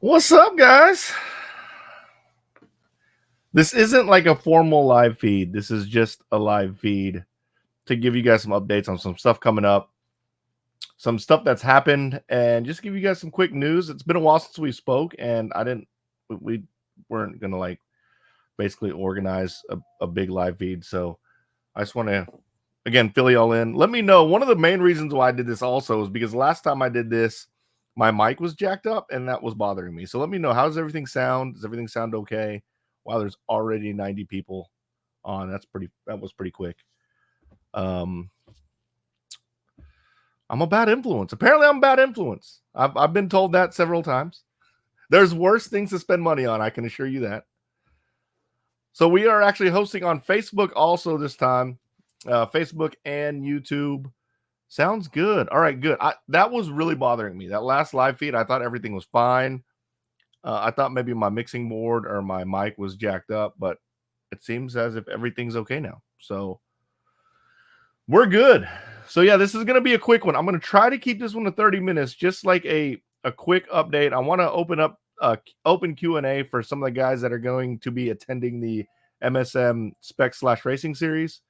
What's up, guys? This isn't like a formal live feed. This is just a live feed to give you guys some updates on some stuff coming up, some stuff that's happened, and just give you guys some quick news. It's been a while since we spoke, and we weren't gonna like basically organize a big live feed. So I just want to again fill y'all in. Let me know. One of the main reasons why I did this also is because last time I did this, my mic was jacked up and that was bothering me. So let me know, how does everything sound? Does everything sound okay? Wow, there's already 90 people on. That was pretty quick. I'm a bad influence. Apparently I'm a bad influence. I've been told that several times. There's worse things to spend money on, I can assure you that. So we are actually hosting on Facebook also this time. Facebook and YouTube. Sounds good. All right, good. That was really bothering me. That last live feed, I thought everything was fine. I thought maybe my mixing board or my mic was jacked up, but it seems as if everything's okay now. So we're good. So yeah, this is going to be a quick one. I'm going to try to keep this one to 30 minutes, just like a quick update. I want to open up open Q&A for some of the guys that are going to be attending the MSM Spec/Racing Series.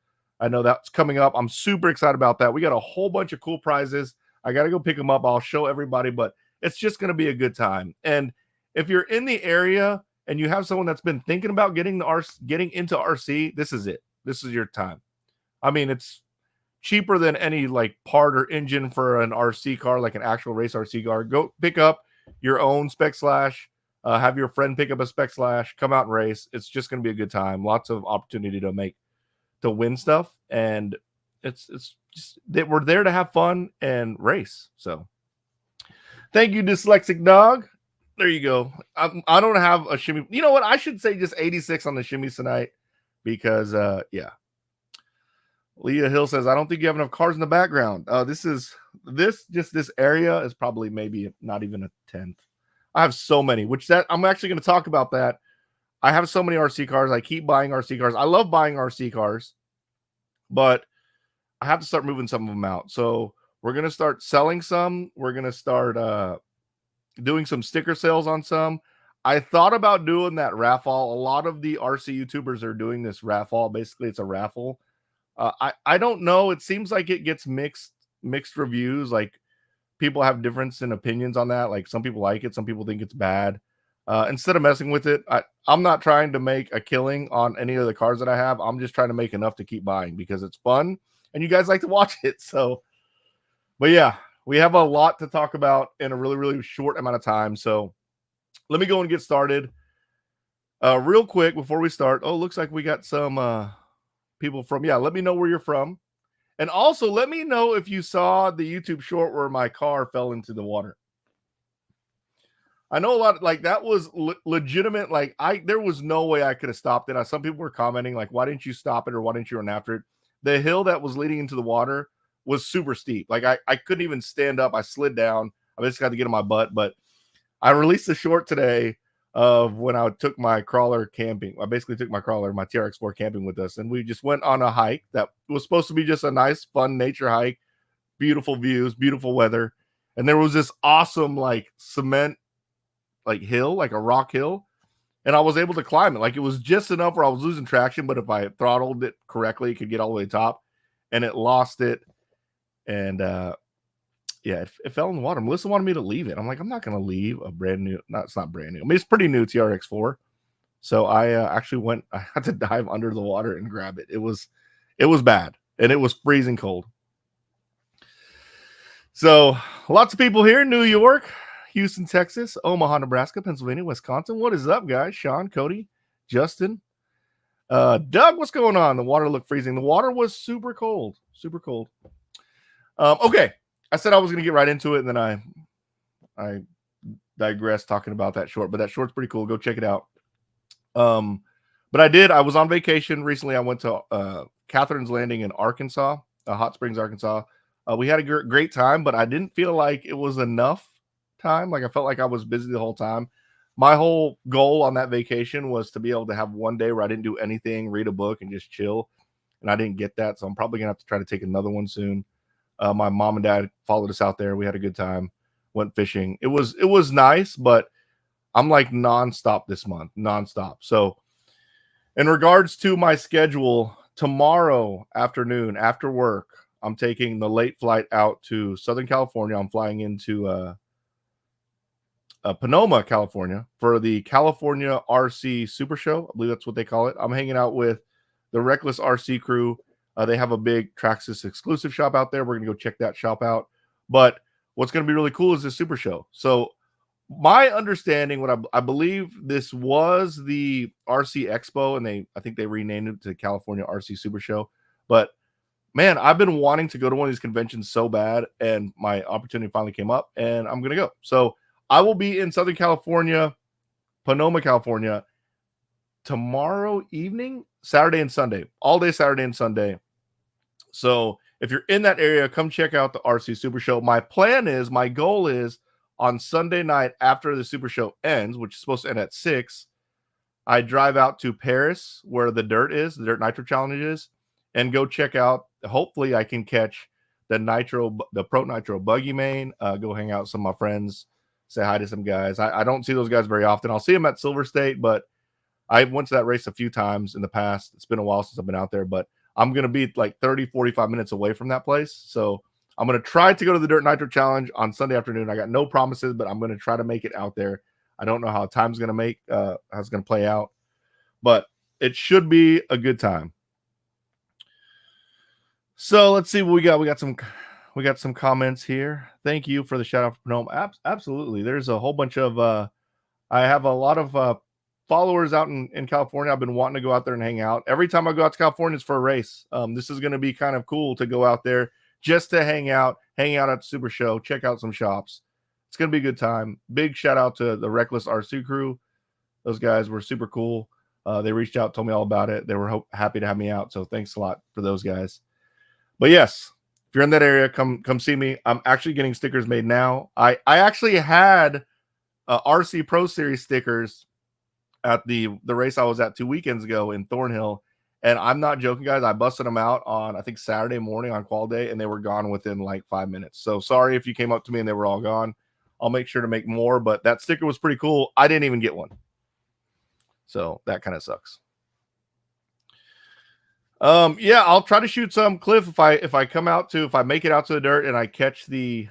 I know that's coming up. I'm super excited about that. We got a whole bunch of cool prizes. I got to go pick them up. I'll show everybody, but it's just going to be a good time. And if you're in the area and you have someone that's been thinking about getting into RC, this is it. This is your time. I mean, it's cheaper than any like part or engine for an RC car, like an actual race RC car. Go pick up your own Spec/, have your friend pick up a Spec/, come out and race. It's just going to be a good time. Lots of opportunity to win stuff, and it's just that we're there to have fun and race. So thank you, Dyslexic Dog. There you go. I don't have a shimmy. You know what? I should say just 86 on the shimmies tonight because, yeah. Leah Hill says, I don't think you have enough cars in the background. This area is probably maybe not even a tenth. I have so many, I'm actually going to talk about that. I have so many RC cars. I keep buying RC cars. I love buying RC cars, but I have to start moving some of them out. So we're going to start selling some. We're going to start doing some sticker sales on some. I thought about doing that raffle. A lot of the RC YouTubers are doing this raffle. Basically, it's a raffle. I don't know. It seems like it gets mixed reviews. Like people have difference in opinions on that. Like some people like it, some people think it's bad. Instead of messing with it, I'm not trying to make a killing on any of the cars that I have. I'm just trying to make enough to keep buying because it's fun and you guys like to watch it. So, but yeah, we have a lot to talk about in a really, really short amount of time. So let me go and get started. Real quick before we start. Oh, looks like we got some people from, yeah, let me know where you're from. And also let me know if you saw the YouTube short where my car fell into the water. I know a lot, like that was legitimate. Like there was no way I could have stopped it. Some people were commenting like, why didn't you stop it? Or why didn't you run after it? The hill that was leading into the water was super steep. Like I couldn't even stand up. I slid down. I just got to get on my butt, but I released a short today of when I took my crawler camping. I basically took my crawler, my TRX4 camping with us. And we just went on a hike that was supposed to be just a nice, fun nature hike, beautiful views, beautiful weather. And there was this awesome like cement, like hill, like a rock hill. And I was able to climb it. Like it was just enough where I was losing traction, but if I throttled it correctly, it could get all the way to the top. And it lost it. And yeah, it fell in the water. Melissa wanted me to leave it. I'm like, I'm not going to leave a brand new, it's not brand new. I mean, it's pretty new TRX4. So I actually I had to dive under the water and grab it. It was bad. And it was freezing cold. So lots of people here. New York, Houston, Texas, Omaha, Nebraska, Pennsylvania, Wisconsin. What is up, guys? Sean, Cody, Justin, Doug, what's going on? The water looked freezing. The water was super cold. Super cold. Okay. I said I was going to get right into it, and then I digressed talking about that short, but that short's pretty cool. Go check it out. But I was on vacation recently. I went to Catherine's Landing in Arkansas, Hot Springs, Arkansas. We had a great time, but I didn't feel like it was enough time. Like I felt like I was busy the whole time. My whole goal on that vacation was to be able to have one day where I didn't do anything, read a book, and just chill. And I didn't get that, so I'm probably going to have to try to take another one soon. My mom and dad followed us out there. We had a good time. Went fishing. It was nice, but I'm like nonstop this month, nonstop. So in regards to my schedule, tomorrow afternoon after work, I'm taking the late flight out to Southern California. I'm flying into Sonoma, California for the California RC Super Show. I believe that's what they call it. I'm hanging out with the Reckless RC crew. They have a big Traxxas exclusive shop out there. We're going to go check that shop out. But what's going to be really cool is the Super Show. So my understanding, what I believe this was the RC Expo, and I think they renamed it to California RC Super Show. But man, I've been wanting to go to one of these conventions so bad, and my opportunity finally came up, and I'm going to go. So I will be in Southern California, Sonoma, California, tomorrow evening, Saturday and Sunday, all day Saturday and Sunday. So if you're in that area, come check out the RC Super Show. My goal is on Sunday night after the Super Show ends, which is supposed to end at 6, I drive out to Paris where the Dirt Nitro Challenge is, and go check out. Hopefully I can catch the Pro Nitro Buggy Main, go hang out with some of my friends, say hi to some guys. I don't see those guys very often. I'll see them at Silver State, but I went to that race a few times in the past. It's been a while since I've been out there, but I'm going to be like 30, 45 minutes away from that place. So I'm going to try to go to the Dirt Nitro Challenge on Sunday afternoon. I got no promises, but I'm going to try to make it out there. I don't know how time's going to how it's going to play out, but it should be a good time. So let's see what we got. We got some comments here. Thank you for the shout out for Sonoma. Absolutely. There's a whole bunch of I have a lot of followers out in California. I've been wanting to go out there and hang out. Every time I go out to California, it's for a race. This is going to be kind of cool to go out there just to hang out at the Super Show, check out some shops. It's going to be a good time. Big shout out to the Reckless RC crew. Those guys were super cool. They reached out, told me all about it. They were happy to have me out. So thanks a lot for those guys. But yes, if you're in that area, come see me. I'm actually getting stickers made now. I actually had RC Pro Series stickers at the race I was at 2 weekends ago in Thornhill, and I'm not joking, guys. I busted them out on, I think, Saturday morning on qual day, and they were gone within like 5 minutes. So sorry if you came up to me and they were all gone. I'll make sure to make more, but that sticker was pretty cool. I didn't even get one, so that kind of sucks. Yeah, I'll try to shoot some, Cliff, if I make it out to the dirt and I catch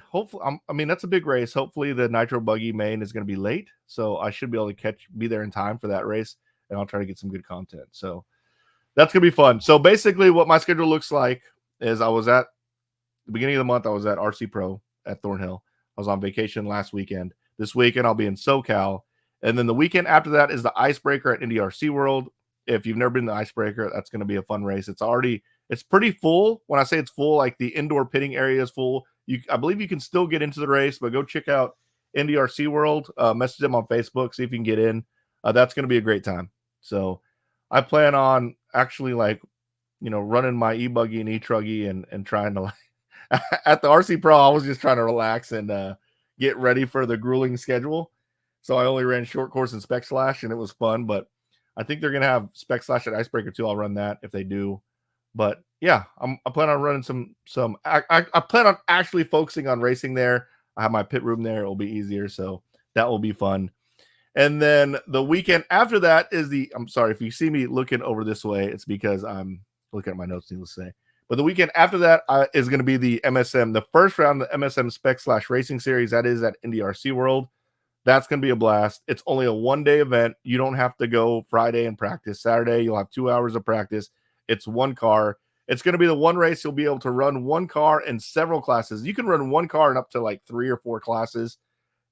hopefully, I mean, that's a big race. Hopefully the Nitro Buggy main is going to be late, so I should be able to be there in time for that race, and I'll try to get some good content. So that's going to be fun. So basically what my schedule looks like is I was at the beginning of the month, I was at RC Pro at Thornhill. I was on vacation last weekend. This weekend I'll be in SoCal, and then the weekend after that is the Icebreaker at Indy RC World. If you've never been to the Icebreaker, that's going to be a fun race. It's pretty full. When I say it's full, like the indoor pitting area is full. I believe you can still get into the race, but go check out Indy RC World. Message them on Facebook, see if you can get in. That's going to be a great time. So I plan on actually running my e-buggy and e-truggy and trying to at the RC Pro, I was just trying to relax and get ready for the grueling schedule. So I only ran short course and spec slash, and it was fun, but I think they're going to have spec slash at Icebreaker too. I'll run that if they do. But yeah, I plan on running some. I plan on actually focusing on racing there. I have my pit room there. It'll be easier. So that will be fun. And then the weekend after that is I'm sorry if you see me looking over this way, it's because I'm looking at my notes, needless to say. But the weekend after that is going to be the MSM, the first round of the MSM spec slash racing series. That is at Indy RC World. That's going to be a blast. It's only a one-day event. You don't have to go Friday and practice. Saturday, you'll have 2 hours of practice. It's one car. It's going to be the one race you'll be able to run one car in several classes. You can run one car in up to like 3 or 4 classes.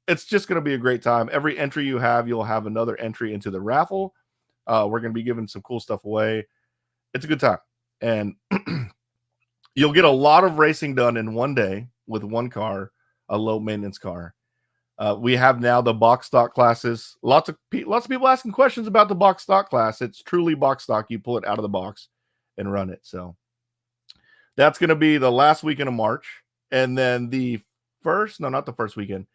It's just going to be a great time. Every entry you have, you'll have another entry into the raffle. We're going to be giving some cool stuff away. It's a good time. And you'll get a lot of racing done in one day with one car, a low-maintenance car. We have now the box stock classes. Lots of people asking questions about the box stock class. It's truly box stock. You pull it out of the box and run it. So that's going to be the last weekend of March. And then not the first weekend.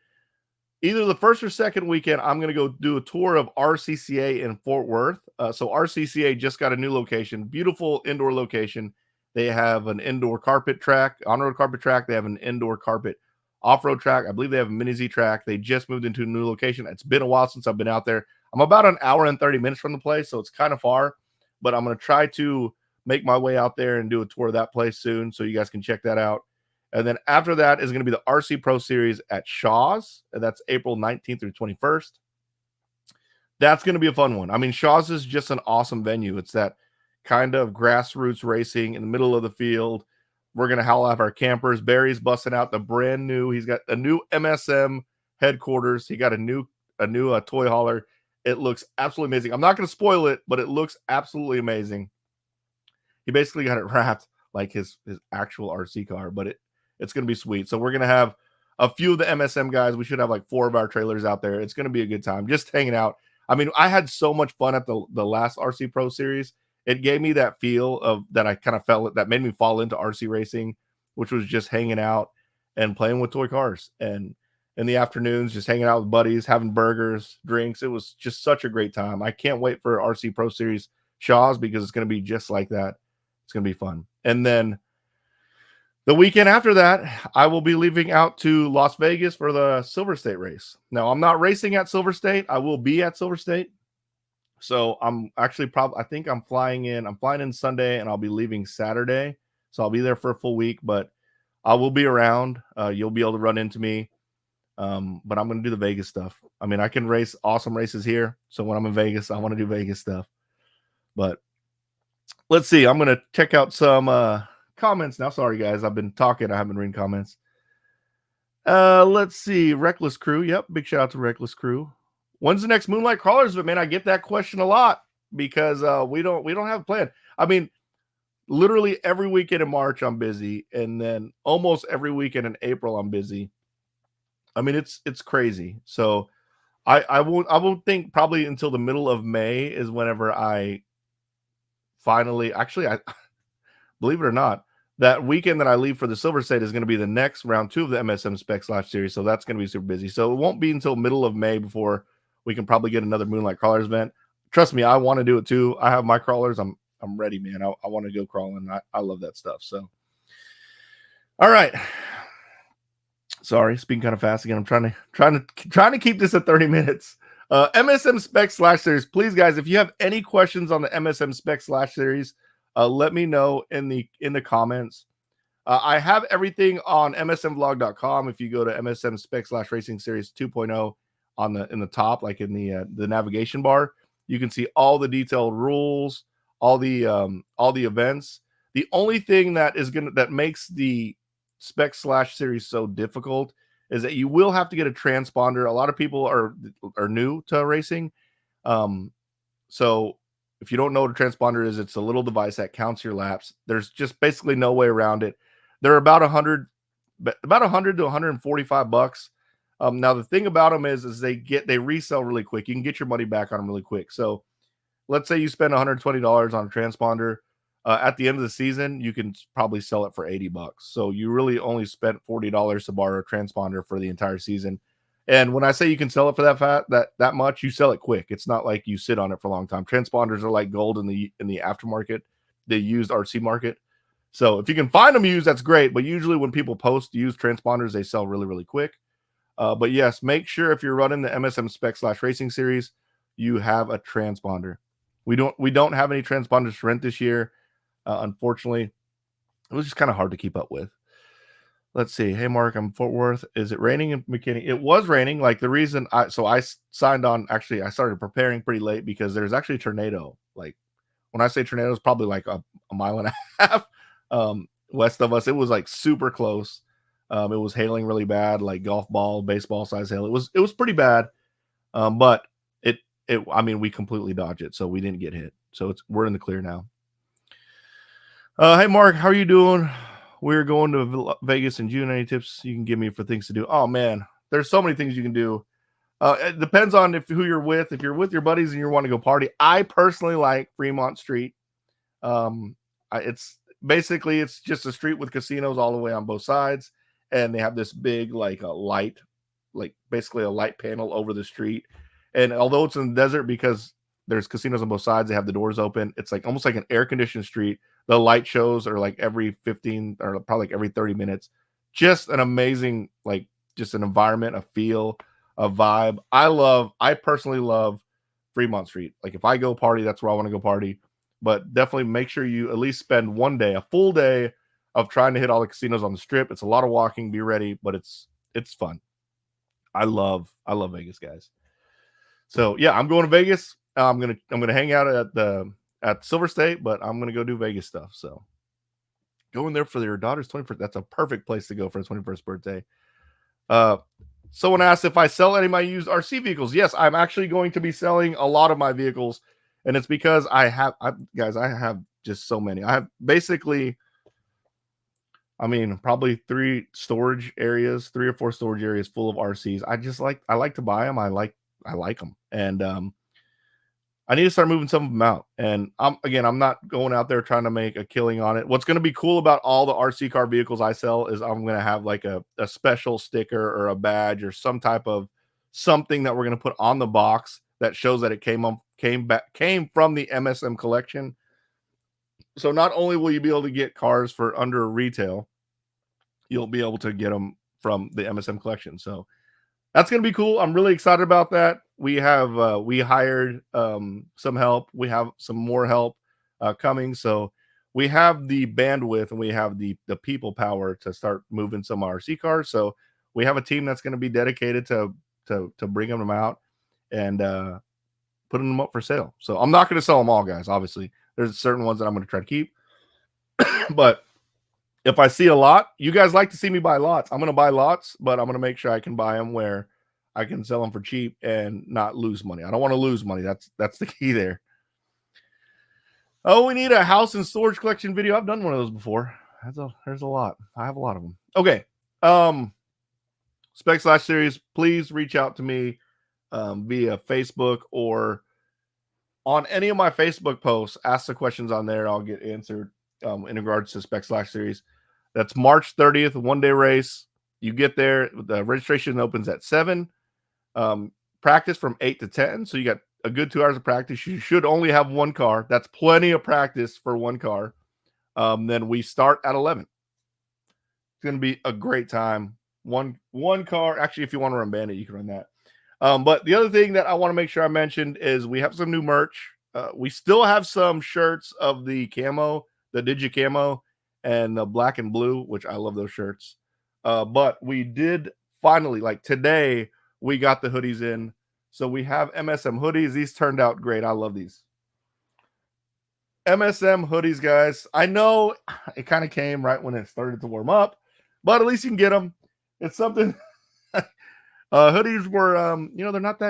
Either the first or second weekend, I'm going to go do a tour of RCCA in Fort Worth. So RCCA just got a new location, beautiful indoor location. They have an indoor carpet track, on-road carpet track. They have an indoor carpet off-road track. I believe they have a mini Z track. They just moved into a new location. It's been a while since I've been out there. I'm about an hour and 30 minutes from the place, so it's kind of far, but I'm going to try to make my way out there and do a tour of that place soon, so you guys can check that out. And then after that is going to be the RC Pro Series at Shaw's, and that's April 19th through 21st. That's going to be a fun one. I mean, Shaw's is just an awesome venue. It's that kind of grassroots racing in the middle of the field. We're going to have our campers. Barry's busting out the brand new. He's got a new MSM headquarters. He got a new toy hauler. It looks absolutely amazing. I'm not going to spoil it, but it looks absolutely amazing. He basically got it wrapped like his actual RC car, but it's going to be sweet. So we're going to have a few of the MSM guys. We should have like 4 of our trailers out there. It's going to be a good time just hanging out. I mean, I had so much fun at the last RC Pro Series. It gave me that feel of that I kind of felt that made me fall into RC racing, which was just hanging out and playing with toy cars. And in the afternoons, just hanging out with buddies, having burgers, drinks. It was just such a great time. I can't wait for RC Pro Series Shaw's because it's going to be just like that. It's going to be fun. And then the weekend after that, I will be leaving out to Las Vegas for the Silver State race. Now, I'm not racing at Silver State. I will be at Silver State. So I'm actually I think I'm flying in Sunday and I'll be leaving Saturday. So I'll be there for a full week, but I will be around. You'll be able to run into me. But I'm going to do the Vegas stuff. I mean, I can race awesome races here. So when I'm in Vegas, I want to do Vegas stuff. But let's see. I'm going to check out some comments now. Sorry, guys. I've been talking. I haven't been reading comments. Let's see. Reckless Crew. Yep. Big shout out to Reckless Crew. When's the next Moonlight Crawlers? But man, I get that question a lot because we don't have a plan. I mean, literally every weekend in March I'm busy, and then almost every weekend in April I'm busy. I mean, it's crazy. So I won't think probably until the middle of May is whenever I finally actually I believe it or not, that weekend that I leave for the Silver State is going to be the next round 2 of the MSM Spec Slash series. So that's going to be super busy. So it won't be until middle of May before we can probably get another Moonlight Crawlers event. Trust me, I want to do it too. I have my crawlers. I'm ready, man. I want to go crawling. I love that stuff. So, all right. Sorry, speaking kind of fast again. I'm trying to keep this at 30 minutes. MSM Spec Slash series. Please, guys, if you have any questions on the MSM Spec Slash series, let me know in the comments. I have everything on msmvlog.com. If you go to MSM Spec Slash Racing Series 2.0 in the top, like in the navigation bar, you can see all the detailed rules, all the events. The only thing that makes the Spec Slash series so difficult is that you will have to get a transponder. A lot of people are new to racing, so if you don't know what a transponder is, it's a little device that counts your laps. There's just basically no way around it. They're about $100 to $145. Now the thing about them is they resell really quick. You can get your money back on them really quick. So let's say you spend $120 on a transponder. At the end of the season, you can probably sell it for $80. So you really only spent $40 to borrow a transponder for the entire season. And when I say you can sell it for that much, you sell it quick. It's not like you sit on it for a long time. Transponders are like gold in the aftermarket, the used RC market. So if you can find them used, that's great. But usually when people post used transponders, they sell really, really quick. But yes, make sure if you're running the MSM Spec Slash Racing series, you have a transponder. We don't have any transponders to rent this year. Unfortunately, it was just kind of hard to keep up with. Let's see. Hey, Mark, I'm Fort Worth. Is it raining in McKinney? It was raining. Like the reason I signed on, actually, I started preparing pretty late because there's actually a tornado. Like when I say tornado, it's probably like a mile and a half west of us. It was like super close. It was hailing really bad, like golf ball, baseball size hail. It was pretty bad. But I mean, we completely dodged it. So we didn't get hit. So we're in the clear now. Hey, Mark, how are you doing? We're going to Vegas in June. Any tips you can give me for things to do? Oh, man, there's so many things you can do. It depends on who you're with. If you're with your buddies and you want to go party, I personally like Fremont Street. It's just a street with casinos all the way on both sides. And they have this big, like a light, like basically a light panel over the street. And although it's in the desert, because there's casinos on both sides, they have the doors open. It's like almost like an air conditioned street. The light shows are like every 15 or probably like every 30 minutes. just an amazing, like, just an environment, a feel, a vibe. I personally love Fremont Street. Like, if I go party, that's where I want to go party. But definitely make sure you at least spend one day, a full day of trying to hit all the casinos on the strip. It's a lot of walking, be ready, but it's fun. I love Vegas, guys. So yeah, I'm going to Vegas. I'm gonna hang out at Silver State, but I'm gonna go do Vegas stuff. So going there for your daughter's 21st. That's a perfect place to go for his 21st birthday. Someone asked if I sell any of my used RC vehicles. Yes, I'm actually going to be selling a lot of my vehicles, and it's because I have just so many. I have basically, I mean, probably 3 or 4 storage areas full of RCs. I like to buy them. I like them, and I need to start moving some of them out. And I'm not going out there trying to make a killing on it. What's going to be cool about all the RC car vehicles I sell is I'm going to have like a special sticker or a badge or some type of something that we're going to put on the box that shows that it came from the MSM collection. So not only will you be able to get cars for under retail, you'll be able to get them from the MSM collection. So that's going to be cool. I'm really excited about that. We hired some help. We have some more help coming. So we have the bandwidth and we have the people power to start moving some RC cars. So we have a team that's going to be dedicated to bringing them out and putting them up for sale. So I'm not going to sell them all, guys. Obviously, there's certain ones that I'm going to try to keep. But if I see a lot, you guys like to see me buy lots. I'm going to buy lots, but I'm going to make sure I can buy them where I can sell them for cheap and not lose money. I don't want to lose money. That's the key there. Oh, we need a house and storage collection video. I've done one of those before. There's a lot. I have a lot of them. Okay. Spec/series, please reach out to me via Facebook or on any of my Facebook posts. Ask the questions on there. I'll get answered in regards to Spec/series. That's March 30th, one-day race. You get there. The registration opens at 7. Practice from 8 to 10. So you got a good 2 hours of practice. You should only have one car. That's plenty of practice for one car. Then we start at 11. It's going to be a great time. One car. Actually, if you want to run Bandit, you can run that. But the other thing that I want to make sure I mentioned is we have some new merch. We still have some shirts of the camo, the Digi camo, and the black and blue, which I love those shirts. But we did finally, like today, we got the hoodies in. So we have MSM hoodies. These turned out great. I love these. MSM hoodies, guys. I know it kind of came right when it started to warm up, but at least you can get them. It's something. Hoodies were, they're not,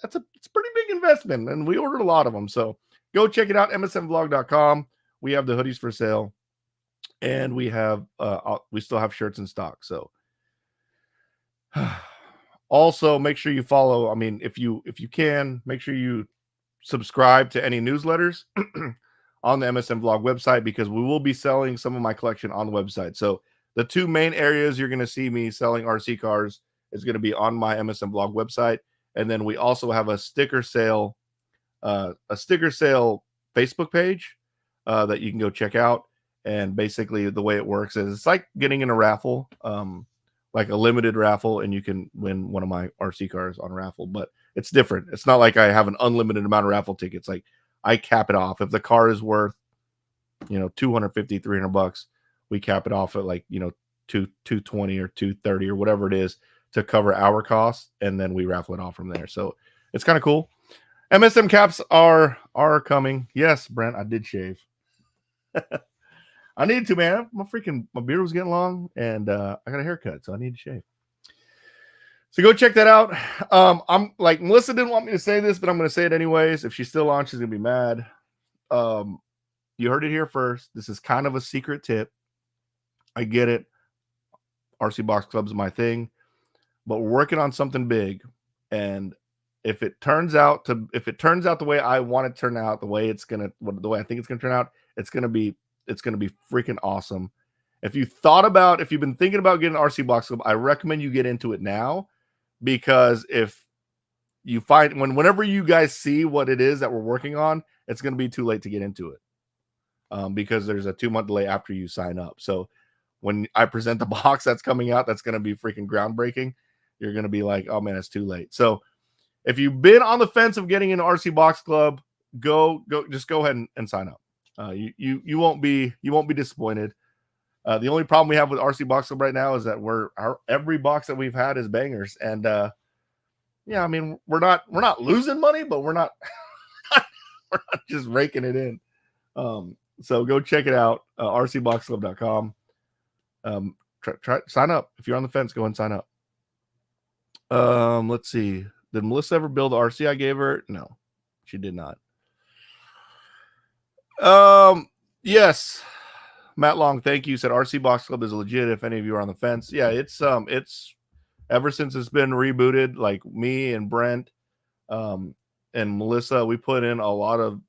it's a pretty big investment, and we ordered a lot of them. So go check it out, msmvlog.com. We have the hoodies for sale, and we still have shirts in stock. So also make sure you follow. I mean, if you can, make sure you subscribe to any newsletters on the MSM Vlog website, because we will be selling some of my collection on the website. So the 2 main areas you're going to see me selling RC cars is going to be on my MSM Vlog website. And then we also have a sticker sale Facebook page that you can go check out. And basically the way it works is it's like getting in a raffle, like a limited raffle, and you can win one of my RC cars on a raffle, but it's different. It's not like I have an unlimited amount of raffle tickets. Like I cap it off. If the car is worth, $250, $300, we cap it off at like, $220 or $230 or whatever it is to cover our costs, and then we raffle it off from there. So it's kind of cool. MSM caps are coming. Yes, Brent, I did shave. I need to, man. My beard was getting long, and I got a haircut, so I need to shave. So go check that out. I'm like, Melissa didn't want me to say this, but I'm going to say it anyways. If she's still on, she's going to be mad. You heard it here first. This is kind of a secret tip. I get it. RC Box Club is my thing, but we're working on something big, and if it turns out the way I want it to turn out, the way I think it's gonna turn out, it's gonna be freaking awesome. If you've been thinking about getting RC Box Club, I recommend you get into it now, because if you find whenever you guys see what it is that we're working on, it's gonna be too late to get into it, because there's a 2-month delay after you sign up. So when I present the box that's coming out, that's going to be freaking groundbreaking. You're going to be like, oh man, it's too late. So if you've been on the fence of getting into RC Box Club, just go ahead and sign up. You won't be disappointed. The only problem we have with RC Box Club right now is that every box that we've had is bangers, and yeah, I mean we're not losing money, but we're not we're not just raking it in. So go check it out, rcboxclub.com. Try sign up if you're on the fence. Go and sign up. Let's see. Did Melissa ever build the RC I gave her? No, she did not. Yes. Matt Long, thank you. Said RC Box Club is legit if any of you are on the fence. Yeah, it's ever since it's been rebooted, like me and Brent and Melissa, we put in a lot of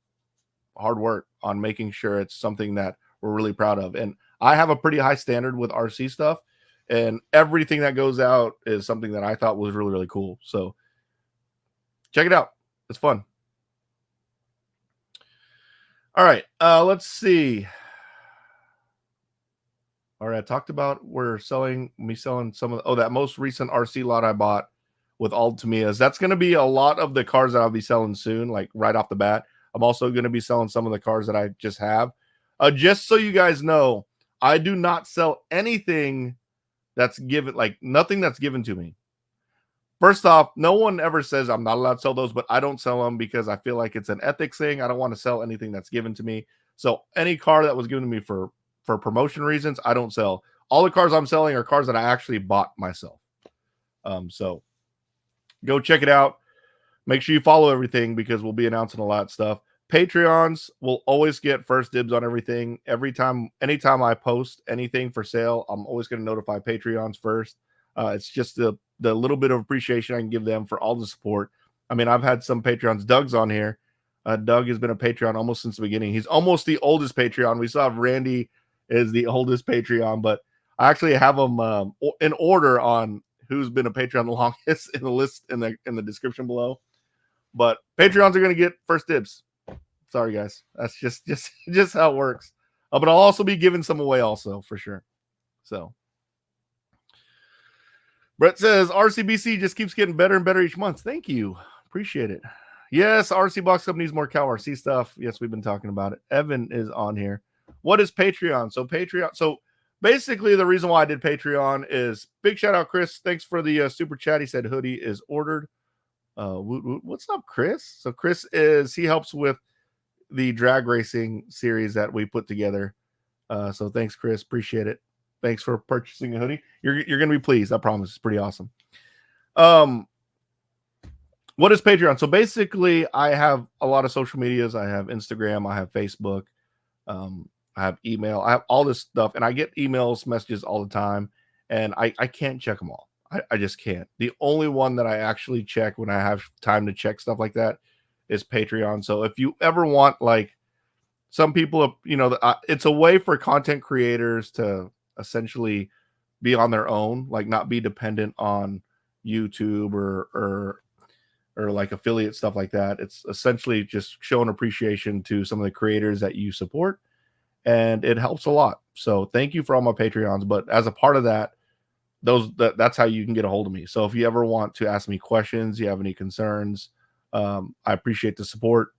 hard work on making sure it's something that we're really proud of. And I have a pretty high standard with RC stuff, and everything that goes out is something that I thought was really, really cool. So check it out. It's fun. All right. Let's see. All right. I talked about me selling some of that most recent RC lot I bought with all Tamiya's. That's going to be a lot of the cars that I'll be selling soon, like right off the bat. I'm also going to be selling some of the cars that I just have. Just so you guys know, I do not sell anything that's given, like nothing that's given to me. First off, no one ever says I'm not allowed to sell those, but I don't sell them because I feel like it's an ethics thing. I don't want to sell anything that's given to me. So any car that was given to me for promotion reasons, I don't sell. All the cars I'm selling are cars that I actually bought myself. So go check it out. Make sure you follow everything because we'll be announcing a lot of stuff. Patreons will always get first dibs on everything. Anytime I post anything for sale, I'm always going to notify Patreons first. It's just the little bit of appreciation I can give them for all the support. I mean, I've had some Patreons. Doug's on here. Doug has been a Patreon almost since the beginning. He's almost the oldest Patreon. We still have Randy is the oldest Patreon, but I actually have them in order on who's been a Patreon the longest in the list in the description below. But Patreons are going to get first dibs. Sorry, guys. That's just how it works. But I'll also be giving some away also for sure. So Brett says RCBC just keeps getting better and better each month. Thank you. Appreciate it. Yes, RC Box Club needs more cow RC stuff. Yes, we've been talking about it. Evan is on here. What is Patreon? So basically the reason why I did Patreon is big shout out, Chris. Thanks for the super chat. He said hoodie is ordered. What's up, Chris? So Chris he helps with the drag racing series that we put together. So thanks, Chris. Appreciate it. Thanks for purchasing a hoodie. You're going to be pleased. I promise. It's pretty awesome. What is Patreon? So basically I have a lot of social medias. I have Instagram. I have Facebook. I have email. I have all this stuff, and I get emails, messages all the time, and I can't check them all. I just can't. The only one that I actually check when I have time to check stuff like that is Patreon. So if you ever want, like, some people, it's a way for content creators to essentially be on their own, like not be dependent on YouTube or like affiliate stuff like that. It's essentially just showing appreciation to some of the creators that you support, and it helps a lot. So thank you for all my Patreons. But as a part of that, that's how you can get a hold of me. So if you ever want to ask me questions, you have any concerns, I appreciate the support.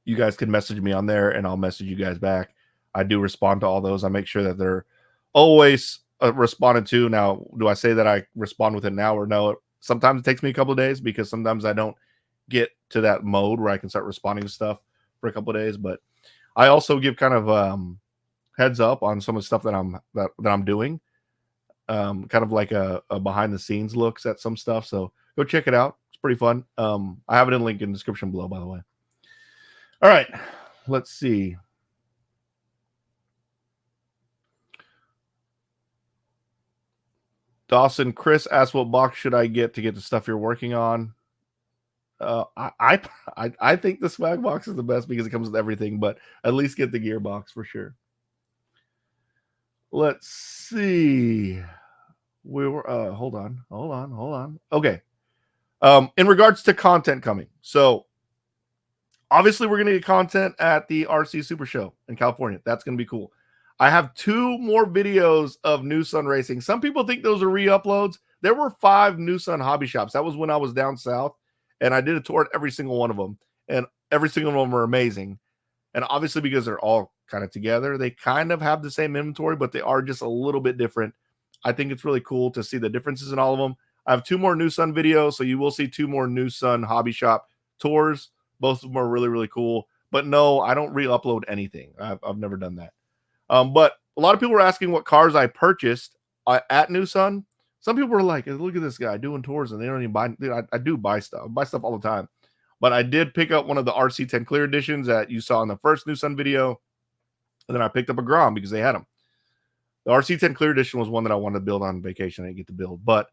You guys can message me on there and I'll message you guys back. I do respond to all those. I make sure that they're always responded to. Now, do I say that I respond within an hour? No. Sometimes it takes me a couple of days because sometimes I don't get to that mode where I can start responding to stuff for a couple of days. But I also give kind of heads up on some of the stuff that I'm doing. Kind of like a behind the scenes looks at some stuff. So go check it out. It's pretty fun. I have it in link in the description below, by the way. All right, let's see. Dawson, Chris asked, what box should I get to get the stuff you're working on? I think the swag box is the best because it comes with everything, but at least get the gear box for sure. Let's see. We were hold on. Okay. In regards to content coming, so obviously we're gonna get content at the RC Super Show in California. That's gonna be cool. I have 2 more videos of New Sun Racing. Some people think those are re-uploads. There were 5 New Sun hobby shops. That was when I was down south, and I did a tour at every single one of them, and every single one of them are amazing. And obviously, because they're all kind of together, they kind of have the same inventory, but they are just a little bit different. I think it's really cool to see the differences in all of them. I have 2 more New Sun videos, so you will see 2 more New Sun hobby shop tours. Both of them are really, really cool. But no, I don't re-upload anything. I've never done that. But a lot of people were asking what cars I purchased at New Sun. Some people were like, look at this guy doing tours, and they don't even buy. Dude, I do buy stuff. I buy stuff all the time. But I did pick up one of the RC10 Clear Editions that you saw in the first New Sun video. And then I picked up a Grom because they had them. The RC10 Clear Edition was one that I wanted to build on vacation. I didn't get to build. But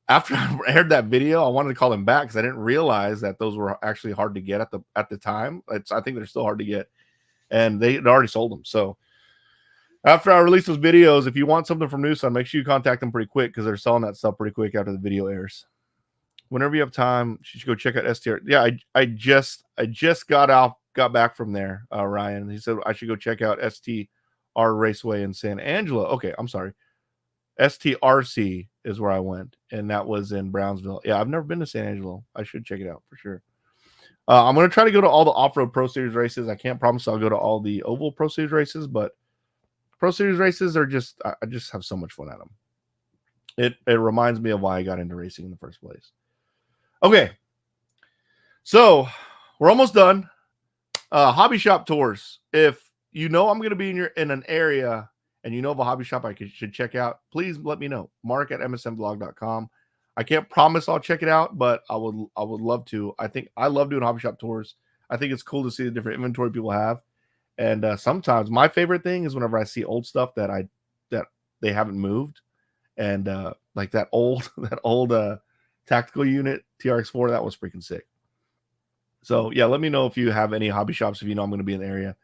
after I heard that video, I wanted to call them back because I didn't realize that those were actually hard to get at the time. I think they're still hard to get. And they had already sold them. So after I release those videos, if you want something from New Sun, make sure you contact them pretty quick because they're selling that stuff pretty quick after the video airs. Whenever you have time, you should go check out STR. Yeah, I just got back from there, Ryan. He said I should go check out STR Raceway in San Angelo. Okay, I'm sorry. STRC is where I went, and that was in Brownsville. Yeah, I've never been to San Angelo. I should check it out for sure. I'm going to try to go to all the off-road Pro Series races. I can't promise I'll go to all the oval Pro Series races, but Pro Series races are just, I just have so much fun at them. It reminds me of why I got into racing in the first place. Okay, so we're almost done. Hobby shop tours. If you know I'm going to be in an area and you know of a hobby shop should check out, please let me know. Mark at msmblog.com. I can't promise I'll check it out, but I would love to. I love doing hobby shop tours. I think it's cool to see the different inventory people have. And sometimes my favorite thing is whenever I see old stuff that they haven't moved, and like that old tactical unit TRX4, that was freaking sick. So yeah, let me know if you have any hobby shops. If you know I'm going to be in the area,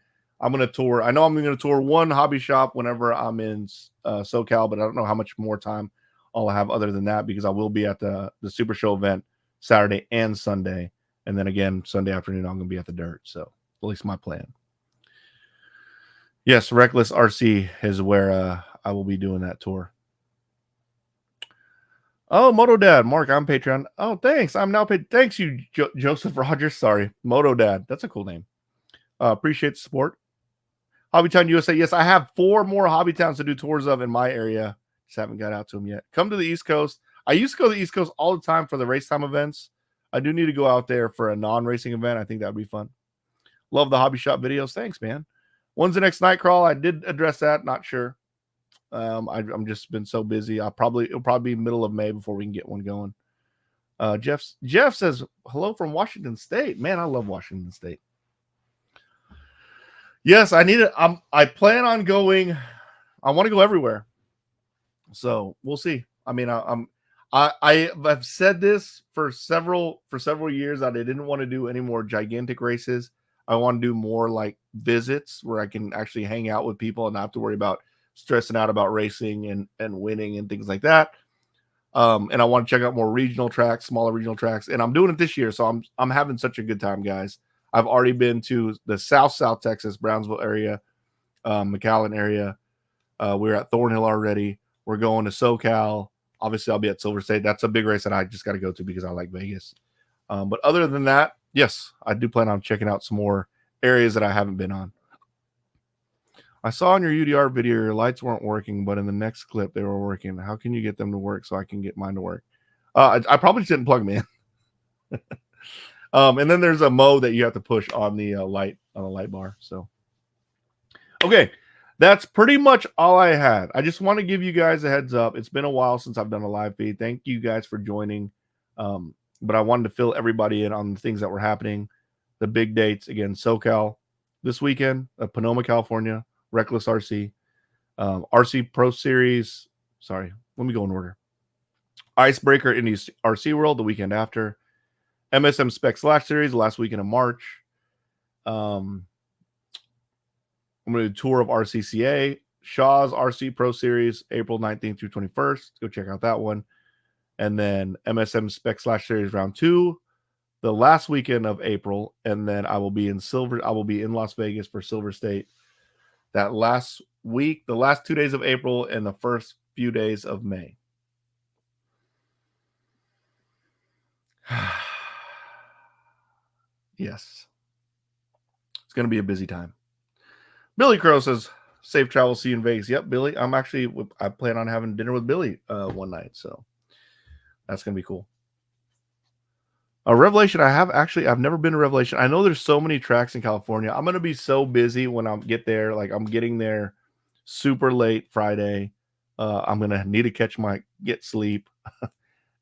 I'm going to tour. I know I'm going to tour one hobby shop whenever I'm in SoCal, but I don't know how much more time I'll have other than that because I will be at the Super Show event Saturday and Sunday, and then again Sunday afternoon I'm going to be at the Dirt. So at least my plan. Yes, Reckless RC is where I will be doing that tour. Oh, Moto Dad, Mark, I'm Patreon. Oh, thanks. I'm now paid. Thanks you, Joseph Rogers. Sorry, Moto Dad. That's a cool name. Appreciate the support. Hobbytown USA. Yes, I have 4 more hobby towns to do tours of in my area. Just haven't got out to them yet. Come to the East Coast. I used to go to the East Coast all the time for the race time events. I do need to go out there for a non-racing event. I think that would be fun. Love the hobby shop videos. Thanks, man. When's the next night crawl? I did address that. Not sure. I'm just been so busy. It'll probably be middle of May before we can get one going. Jeff says hello from Washington State. Man, I love Washington State. Yes, I need it. I plan on going. I want to go everywhere. So we'll see. I mean, I've said this for several years that I didn't want to do any more gigantic races. I want to do more like visits where I can actually hang out with people and not have to worry about stressing out about racing and winning and things like that. And I want to check out more regional tracks, smaller regional tracks. And I'm doing it this year. So I'm having such a good time, guys. I've already been to the South Texas, Brownsville area, McAllen area. We're at Thornhill already. We're going to SoCal. Obviously, I'll be at Silver State. That's a big race that I just got to go to because I like Vegas. But other than that, yes, I do plan on checking out some more areas that I haven't been on. I saw in your UDR video your lights weren't working, but in the next clip they were working. How can you get them to work so I can get mine to work? I probably just didn't plug them in. And then there's a mode that you have to push on the light bar. So, okay, that's pretty much all I had. I just want to give you guys a heads up. It's been a while since I've done a live feed. Thank you guys for joining. But I wanted to fill everybody in on the things that were happening. The big dates again: SoCal this weekend, Sonoma, California. Reckless RC, RC Pro Series. Sorry, let me go in order. Icebreaker Indies RC World the weekend after. MSM Spec Slash Series the last weekend of March. I'm going to do a tour of RCCA. Shaw's RC Pro Series April 19th through 21st. Go check out that one. And then MSM Spec Slash Series Round 2 the last weekend of April. And then I will be in Las Vegas for Silver State that last week, the last 2 days of April, and the first few days of May. Yes. It's going to be a busy time. Billy Crowe says, safe travel, see you in Vegas. Yep, Billy. I plan on having dinner with Billy one night, so that's going to be cool. Revelation, I've never been to Revelation. I know there's so many tracks in California. I'm going to be so busy when I get there. Like, I'm getting there super late Friday. I'm going to need to get sleep.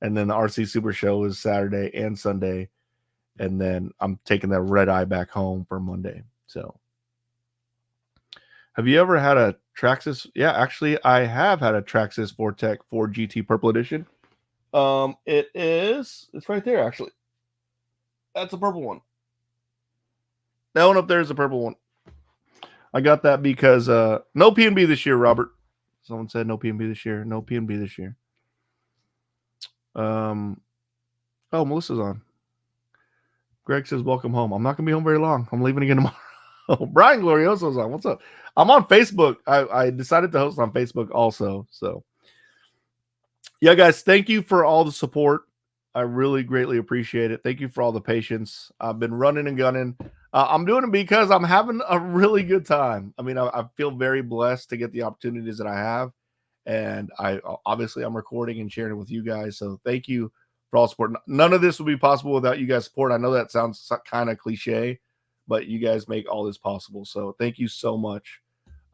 And then the RC Super Show is Saturday and Sunday. And then I'm taking that red eye back home for Monday. So, have you ever had a Traxxas? Yeah, actually, I have had a Traxxas Vortec 4 GT Purple Edition. It's right there, actually. That's a purple one. That one up there is a purple one. I got that because no P&B this year, Robert. Someone said no P&B this year. No P&B this year. Oh, Melissa's on. Greg says, welcome home. I'm not going to be home very long. I'm leaving again tomorrow. Brian Glorioso's on. What's up? I'm on Facebook. I decided to host on Facebook also. So, yeah, guys, thank you for all the support. I really greatly appreciate it. Thank you for all the patience. I've been running and gunning. I'm doing it because I'm having a really good time. I mean, I feel very blessed to get the opportunities that I have. And I'm recording and sharing it with you guys. So thank you for all support. None of this would be possible without you guys' support. I know that sounds kind of cliche, but you guys make all this possible. So thank you so much.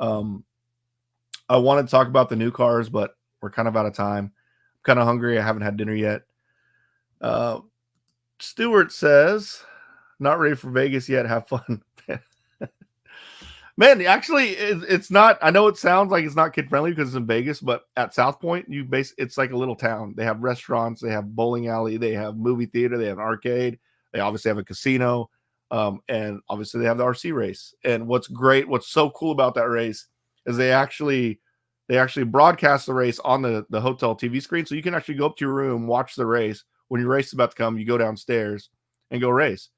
I want to talk about the new cars, but we're kind of out of time. I'm kind of hungry. I haven't had dinner yet. Stewart says, not ready for Vegas yet. Have fun. Man, actually, it's not. I know it sounds like it's not kid friendly because it's in Vegas, but at South Point, it's like a little town. They have restaurants, they have bowling alley, they have movie theater, they have an arcade, they obviously have a casino, and obviously they have the RC race. And what's so cool about that race is they actually broadcast the race on the hotel TV screen, so you can actually go up to your room, watch the race. When your race is about to come, you go downstairs and go race.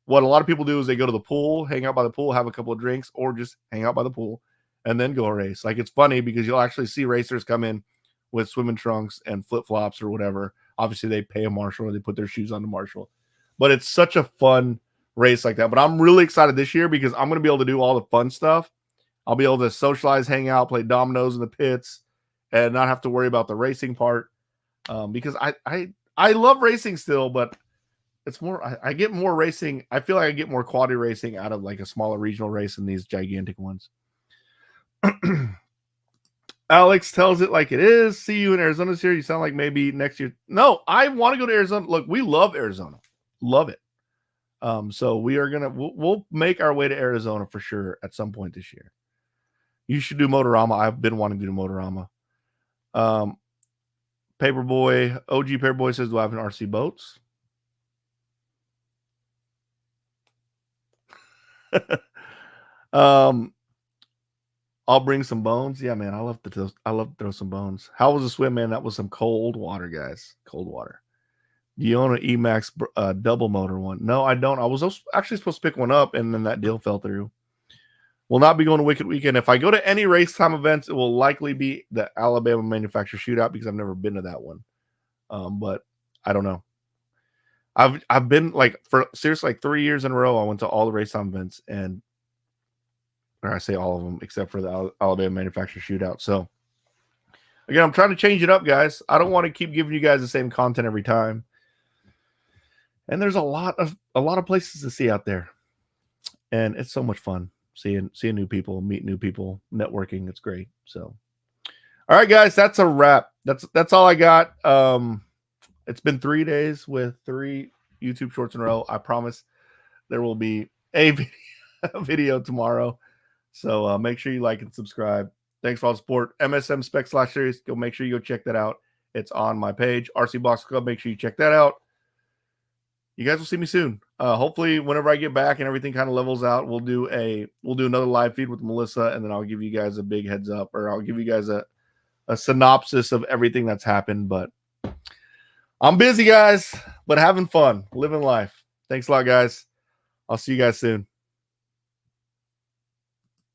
What a lot of people do is they go to the pool, hang out by the pool, have a couple of drinks, or just hang out by the pool and then go race. Like, it's funny because you'll actually see racers come in with swimming trunks and flip-flops or whatever. Obviously, they pay a marshal or they put their shoes on the marshal. But it's such a fun race like that. But I'm really excited this year because I'm going to be able to do all the fun stuff. I'll be able to socialize, hang out, play dominoes in the pits, and not have to worry about the racing part. Because I love racing still, but it's more, I get more racing. I feel like I get more quality racing out of like a smaller regional race than these gigantic ones. Alex tells it like it is. See you in Arizona this year. You sound like maybe next year. No, I want to go to Arizona. Look, we love Arizona. Love it. So we'll make our way to Arizona for sure at some point this year. You should do Motorama. I've been wanting to do Motorama. Paperboy, OG Paperboy says, do I have an RC boats? I'll bring some bones. Yeah, man, I love to throw some bones. How was the swim, man? That was some cold water, guys. Cold water. Do you own an Emax double motor one? No, I don't. I was actually supposed to pick one up, and then that deal fell through. Will not be going to Wicked Weekend. If I go to any race time events, it will likely be the Alabama Manufacturer Shootout because I've never been to that one. But I don't know. I've been for seriously 3 years in a row. I went to all the race time events, or I say all of them except for the Alabama Manufacturer Shootout. So again, I'm trying to change it up, guys. I don't want to keep giving you guys the same content every time. And there's a lot of places to see out there, and it's so much fun. Seeing new people, meet new people, networking. It's great. So, all right, guys, that's a wrap. That's all I got. It's been 3 days with 3 YouTube shorts in a row. I promise there will be a video tomorrow. So make sure you like and subscribe. Thanks for all the support. MSM Spec / Series. Make sure you go check that out. It's on my page. RC Box Club. Make sure you check that out. You guys will see me soon. Hopefully, whenever I get back and everything kind of levels out, we'll do another live feed with Melissa, and then I'll give you guys a big heads up, or I'll give you guys a synopsis of everything that's happened. But I'm busy, guys, but having fun, living life. Thanks a lot, guys. I'll see you guys soon.